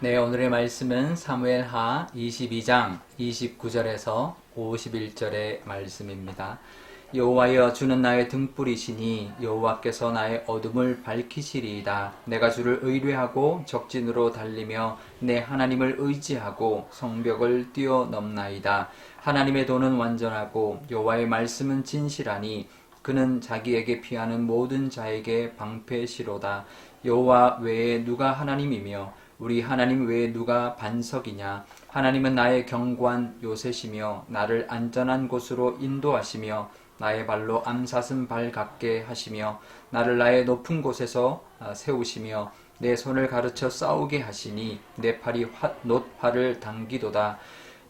네, 오늘의 말씀은 사무엘하 22장 29절에서 51절의 말씀입니다. 여호와여, 주는 나의 등불이시니 여호와께서 나의 어둠을 밝히시리이다. 내가 주를 의뢰하고 적진으로 달리며 내 하나님을 의지하고 성벽을 뛰어넘나이다. 하나님의 도는 완전하고 여호와의 말씀은 진실하니 그는 자기에게 피하는 모든 자에게 방패시로다. 여호와 외에 누가 하나님이며 우리 하나님 외에 누가 반석이냐. 하나님은 나의 경관 요새시며 나를 안전한 곳으로 인도하시며 나의 발로 암사슴 발 같게 하시며 나를 나의 높은 곳에서 세우시며 내 손을 가르쳐 싸우게 하시니 내 팔이 놋활을 당기도다.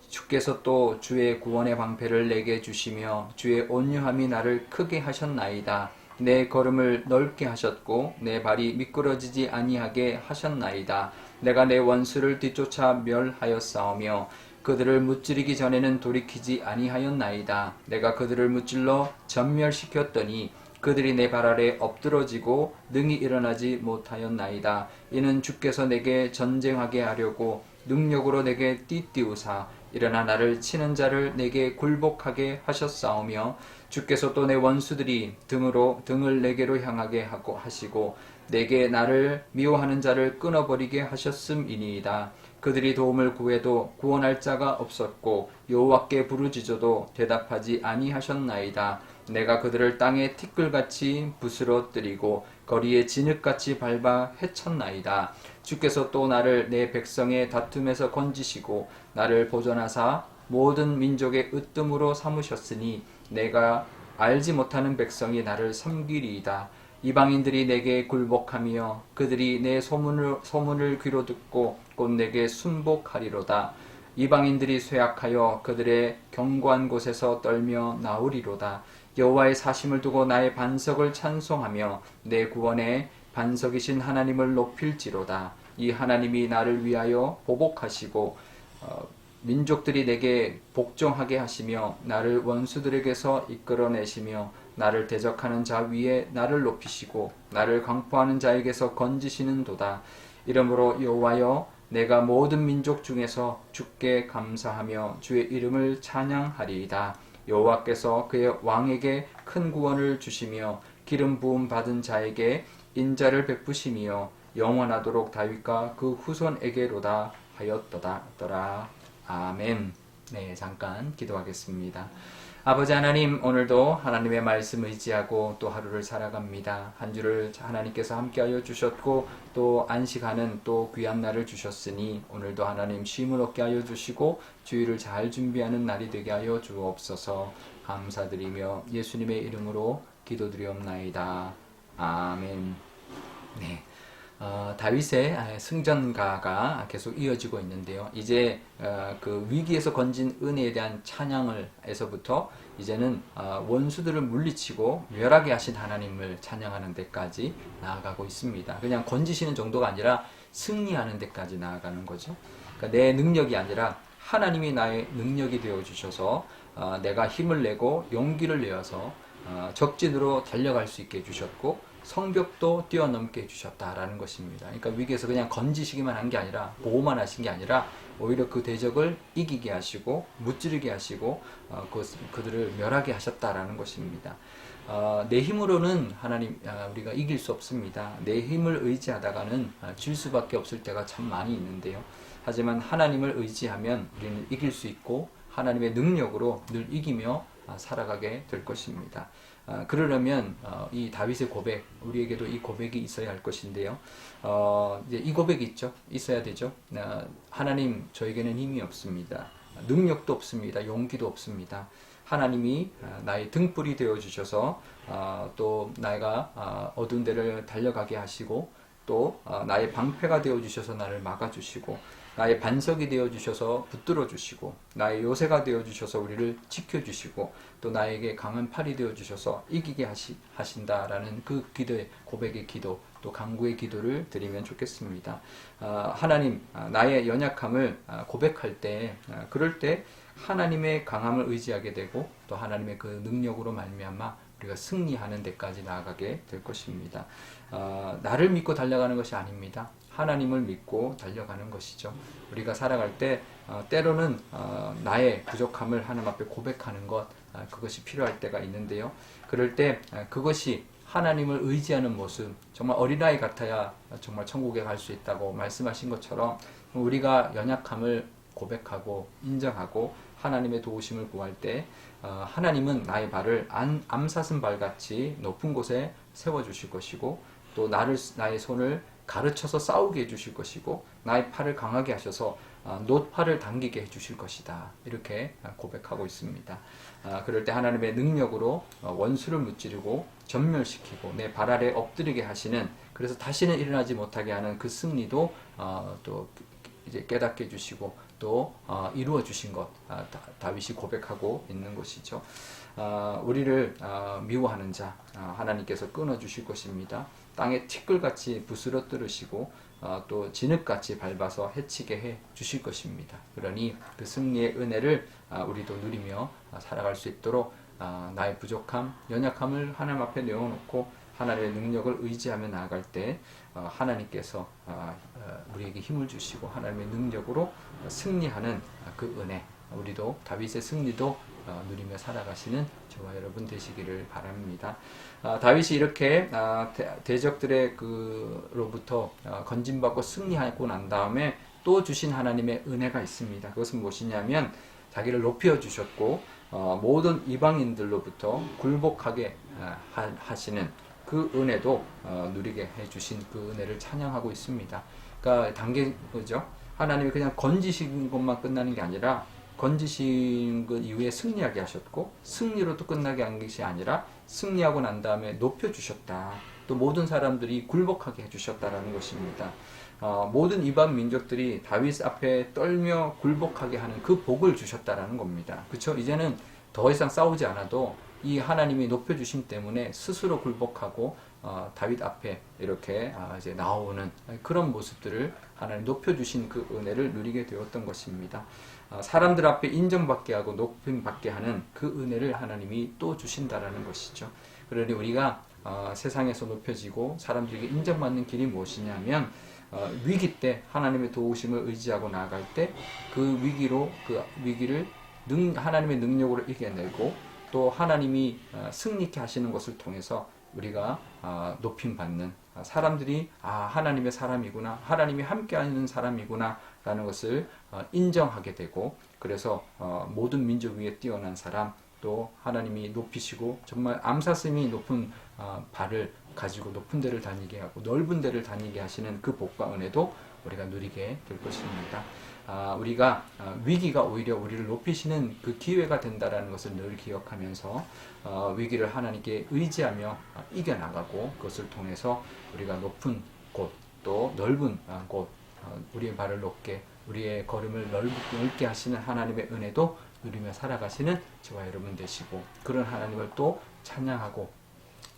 주께서 또 주의 구원의 방패를 내게 주시며 주의 온유함이 나를 크게 하셨나이다. 내 걸음을 넓게 하셨고 내 발이 미끄러지지 아니하게 하셨나이다. 내가 내 원수를 뒤쫓아 멸하였사오며 그들을 무찌르기 전에는 돌이키지 아니하였나이다. 내가 그들을 무찔러 전멸시켰더니 그들이 내 발 아래 엎드러지고 능히 일어나지 못하였나이다. 이는 주께서 내게 전쟁하게 하려고 능력으로 내게 띠띠우사 일어나 나를 치는 자를 내게 굴복하게 하셨사오며 주께서 또 내 원수들이 등을 내게로 향하게 하고 하시고 내게 나를 미워하는 자를 끊어버리게 하셨음이니이다. 그들이 도움을 구해도 구원할 자가 없었고 여호와께 부르짖어도 대답하지 아니하셨나이다. 내가 그들을 땅에 티끌같이 부스러뜨리고 거리에 진흙같이 밟아 해쳤나이다. 주께서 또 나를 내 백성의 다툼에서 건지시고 나를 보존하사 모든 민족의 으뜸으로 삼으셨으니 내가 알지 못하는 백성이 나를 섬기리이다. 이방인들이 내게 굴복하며 그들이 내 소문을 귀로 듣고 곧 내게 순복하리로다. 이방인들이 쇠약하여 그들의 견고한 곳에서 떨며 나오리로다. 여호와의 사심을 두고 나의 반석을 찬송하며 내 구원의 반석이신 하나님을 높일지로다. 이 하나님이 나를 위하여 보복하시고 민족들이 내게 복종하게 하시며 나를 원수들에게서 이끌어내시며 나를 대적하는 자 위에 나를 높이시고 나를 강포하는 자에게서 건지시는도다. 이러므로 여호와여, 내가 모든 민족 중에서 주께 감사하며 주의 이름을 찬양하리이다. 여호와께서 그의 왕에게 큰 구원을 주시며 기름 부음 받은 자에게 인자를 베푸시며 영원하도록 다윗과 그 후손에게로다 하였더라. 아멘. 네, 잠깐 기도하겠습니다. 아버지 하나님, 오늘도 하나님의 말씀 의지하고 또 하루를 살아갑니다. 한 주를 하나님께서 함께하여 주셨고 또 안식하는 또 귀한 날을 주셨으니 오늘도 하나님 쉼을 얻게 하여 주시고 주일을 잘 준비하는 날이 되게 하여 주옵소서. 감사드리며 예수님의 이름으로 기도드리옵나이다. 아멘. 네. 다윗의 승전가가 계속 이어지고 있는데요. 이제 그 위기에서 건진 은혜에 대한 찬양을 에서부터 이제는 원수들을 물리치고 멸하게 하신 하나님을 찬양하는 데까지 나아가고 있습니다. 그냥 건지시는 정도가 아니라 승리하는 데까지 나아가는 거죠. 그러니까 내 능력이 아니라 하나님이 나의 능력이 되어 주셔서 내가 힘을 내고 용기를 내어서 적진으로 달려갈 수 있게 해주셨고 성벽도 뛰어넘게 해주셨다라는 것입니다. 그러니까 위기에서 그냥 건지시기만 한 게 아니라 보호만 하신 게 아니라 오히려 그 대적을 이기게 하시고 무찌르게 하시고 그들을 멸하게 하셨다라는 것입니다. 내 힘으로는 하나님 우리가 이길 수 없습니다. 내 힘을 의지하다가는 질 수밖에 없을 때가 참 많이 있는데요. 하지만 하나님을 의지하면 우리는 이길 수 있고 하나님의 능력으로 늘 이기며 살아가게 될 것입니다. 그러려면 이 다윗의 고백, 우리에게도 이 고백이 있어야 할 것인데요. 이제 이 고백이 있어야 되죠. 하나님, 저에게는 힘이 없습니다. 능력도 없습니다. 용기도 없습니다. 하나님이 나의 등불이 되어 주셔서 또 내가 어두운 데를 달려가게 하시고 또 나의 방패가 되어 주셔서 나를 막아 주시고 나의 반석이 되어주셔서 붙들어 주시고 나의 요새가 되어주셔서 우리를 지켜주시고 또 나에게 강한 팔이 되어주셔서 이기게 하신다라는 그 기도의 고백의 기도 또 간구의 기도를 드리면 좋겠습니다. 하나님, 나의 연약함을 고백할 때 그럴 때 하나님의 강함을 의지하게 되고 또 하나님의 그 능력으로 말미암아 우리가 승리하는 데까지 나아가게 될 것입니다. 나를 믿고 달려가는 것이 아닙니다. 하나님을 믿고 달려가는 것이죠. 우리가 살아갈 때 때로는 나의 부족함을 하나님 앞에 고백하는 것, 그것이 필요할 때가 있는데요. 그럴 때 그것이 하나님을 의지하는 모습, 정말 어린아이 같아야 정말 천국에 갈 수 있다고 말씀하신 것처럼 우리가 연약함을 고백하고 인정하고 하나님의 도우심을 구할 때 하나님은 나의 발을 암사슴 발같이 높은 곳에 세워주실 것이고, 또 나의 손을 가르쳐서 싸우게 해주실 것이고, 나의 팔을 강하게 하셔서 노팔을 당기게 해주실 것이다. 이렇게 고백하고 있습니다. 그럴 때 하나님의 능력으로 원수를 무찌르고 전멸시키고 내 발 아래 엎드리게 하시는, 그래서 다시는 일어나지 못하게 하는 그 승리도 또 이제 깨닫게 해주시고 또 이루어 주신 것, 다윗이 고백하고 있는 것이죠. 우리를 미워하는 자 하나님께서 끊어 주실 것입니다. 땅에 티끌같이 부스러뜨리시고 또 진흙같이 밟아서 해치게 해 주실 것입니다. 그러니 그 승리의 은혜를 우리도 누리며 살아갈 수 있도록 나의 부족함, 연약함을 하나님 앞에 내어놓고 하나님의 능력을 의지하며 나아갈 때 하나님께서 우리에게 힘을 주시고 하나님의 능력으로 승리하는 그 은혜, 우리도 다윗의 승리도 누리며 살아가시는 저와 여러분 되시기를 바랍니다. 다윗이 이렇게 대적들의 그로부터 건진받고 승리하고 난 다음에 또 주신 하나님의 은혜가 있습니다. 그것은 무엇이냐면 자기를 높여 주셨고 모든 이방인들로부터 굴복하게 하시는 그 은혜도 누리게 해주신 그 은혜를 찬양하고 있습니다. 그러니까 단계죠. 하나님이 그냥 건지신 것만 끝나는 게 아니라 건지신 것 이후에 승리하게 하셨고, 승리로 또 끝나게 한 것이 아니라 승리하고 난 다음에 높여주셨다. 또 모든 사람들이 굴복하게 해주셨다라는 것입니다. 모든 이방 민족들이 다윗 앞에 떨며 굴복하게 하는 그 복을 주셨다라는 겁니다. 그렇죠? 이제는 더 이상 싸우지 않아도 이 하나님이 높여주심 때문에 스스로 굴복하고 다윗 앞에 이렇게 이제 나오는 그런 모습들을 하나님 높여주신 그 은혜를 누리게 되었던 것입니다. 사람들 앞에 인정받게 하고 높임받게 하는 그 은혜를 하나님이 또 주신다라는 것이죠. 그러니 우리가 세상에서 높여지고 사람들에게 인정받는 길이 무엇이냐면 위기 때 하나님의 도우심을 의지하고 나아갈 때 그 위기를 하나님의 능력으로 이겨내고 또 하나님이 승리케 하시는 것을 통해서 우리가 높임받는, 사람들이 하나님의 사람이구나, 하나님이 함께하는 사람이구나 라는 것을 인정하게 되고, 그래서 모든 민족 위에 뛰어난 사람, 또 하나님이 높이시고 정말 암사슴이 높은 발을 가지고 높은 데를 다니게 하고 넓은 데를 다니게 하시는 그 복과 은혜도 우리가 누리게 될 것입니다. 우리가 위기가 오히려 우리를 높이시는 그 기회가 된다라는 것을 늘 기억하면서 위기를 하나님께 의지하며 이겨나가고, 그것을 통해서 우리가 높은 곳, 또 넓은 곳, 우리의 발을 높게, 우리의 걸음을 넓게 하시는 하나님의 은혜도 누리며 살아가시는 저와 여러분 되시고, 그런 하나님을 또 찬양하고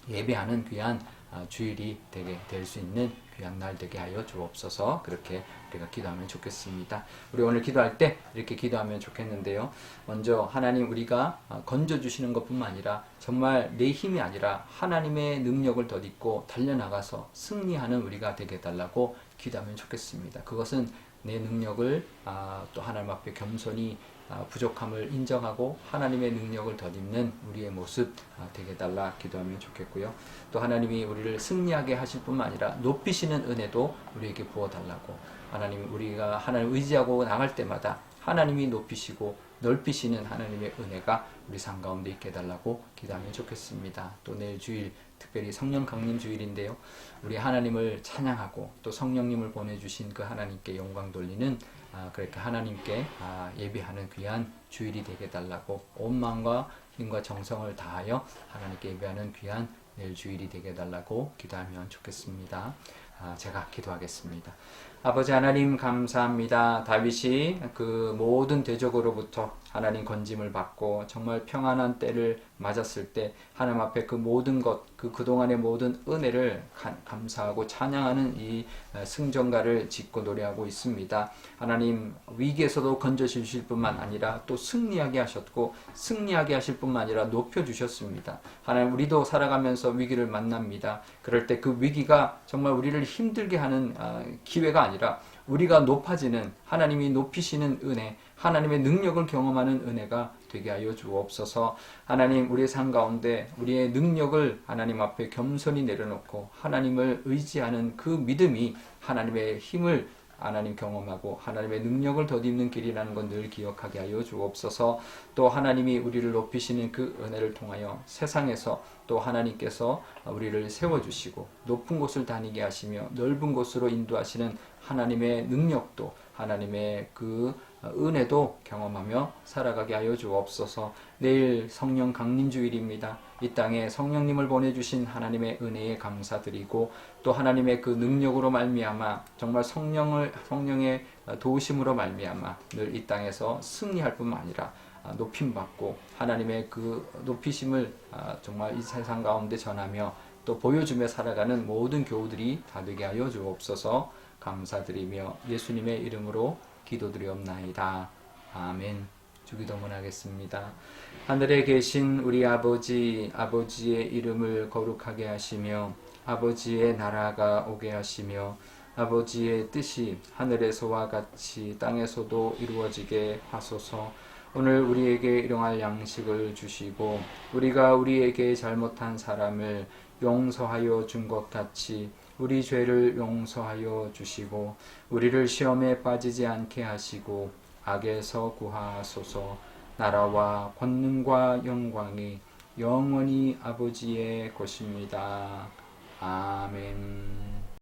예배하는 귀한 주일이 되게 될 수 있는 귀한 날 되게 하여 주옵소서. 그렇게 우리가 기도하면 좋겠습니다. 우리 오늘 기도할 때 이렇게 기도하면 좋겠는데요. 먼저 하나님, 우리가 건져주시는 것뿐만 아니라 정말 내 힘이 아니라 하나님의 능력을 덧입고 달려나가서 승리하는 우리가 되게 해달라고 기도하면 좋겠습니다. 그것은 내 능력을 또 하나님 앞에 겸손히 부족함을 인정하고 하나님의 능력을 덧입는 우리의 모습 되게 해달라 기도하면 좋겠고요. 또 하나님이 우리를 승리하게 하실 뿐만 아니라 높이시는 은혜도 우리에게 부어달라고, 하나님, 우리가 하나님 의지하고 나갈 때마다 하나님이 높이시고 넓히시는 하나님의 은혜가 우리 삶 가운데 있게 해달라고 기도하면 좋겠습니다. 또 내일 주일 특별히 성령 강림 주일인데요. 우리 하나님을 찬양하고 또 성령님을 보내주신 그 하나님께 영광 돌리는 그렇게 하나님께 예배하는 귀한 주일이 되게 해달라고, 온 마음과 힘과 정성을 다하여 하나님께 예배하는 귀한 내일 주일이 되게 해달라고 기도하면 좋겠습니다. 제가 기도하겠습니다. 아버지 하나님, 감사합니다. 다윗이 그 모든 대적으로부터 하나님 건짐을 받고 정말 평안한 때를 맞았을 때 하나님 앞에 그 모든 것, 그동안의 모든 은혜를 감사하고 찬양하는 이 승전가를 짓고 노래하고 있습니다. 하나님 위기에서도 건져주실 뿐만 아니라 또 승리하게 하셨고 승리하게 하실 뿐만 아니라 높여주셨습니다. 하나님 우리도 살아가면서 위기를 만납니다. 그럴 때 그 위기가 정말 우리를 힘들게 하는 기회가 아니라 우리가 높아지는 하나님이 높이시는 은혜, 하나님의 능력을 경험하는 은혜가 되게 하여 주옵소서. 하나님 우리의 삶 가운데 우리의 능력을 하나님 앞에 겸손히 내려놓고 하나님을 의지하는 그 믿음이 하나님의 힘을 하나님 경험하고 하나님의 능력을 덧입는 길이라는 건 늘 기억하게 하여 주옵소서. 또 하나님이 우리를 높이시는 그 은혜를 통하여 세상에서 또 하나님께서 우리를 세워주시고 높은 곳을 다니게 하시며 넓은 곳으로 인도하시는 하나님의 능력도 하나님의 그 은혜도 경험하며 살아가게 하여 주옵소서. 내일 성령 강림주일입니다. 이 땅에 성령님을 보내주신 하나님의 은혜에 감사드리고 또 하나님의 그 능력으로 말미암아 정말 성령의 도우심으로 말미암아 늘 이 땅에서 승리할 뿐만 아니라 높임받고 하나님의 그 높이심을 정말 이 세상 가운데 전하며 또 보여주며 살아가는 모든 교우들이 다 되게 하여 주옵소서. 감사드리며 예수님의 이름으로 기도드리옵나이다. 아멘. 주기도문하겠습니다. 하늘에 계신 우리 아버지의 이름을 거룩하게 하시며 아버지의 나라가 오게 하시며 아버지의 뜻이 하늘에서와 같이 땅에서도 이루어지게 하소서. 오늘 우리에게 일용할 양식을 주시고 우리가 우리에게 잘못한 사람을 용서하여 준 것 같이 우리 죄를 용서하여 주시고 우리를 시험에 빠지지 않게 하시고 악에서 구하소서. 나라와 권능과 영광이 영원히 아버지의 것입니다. 아멘.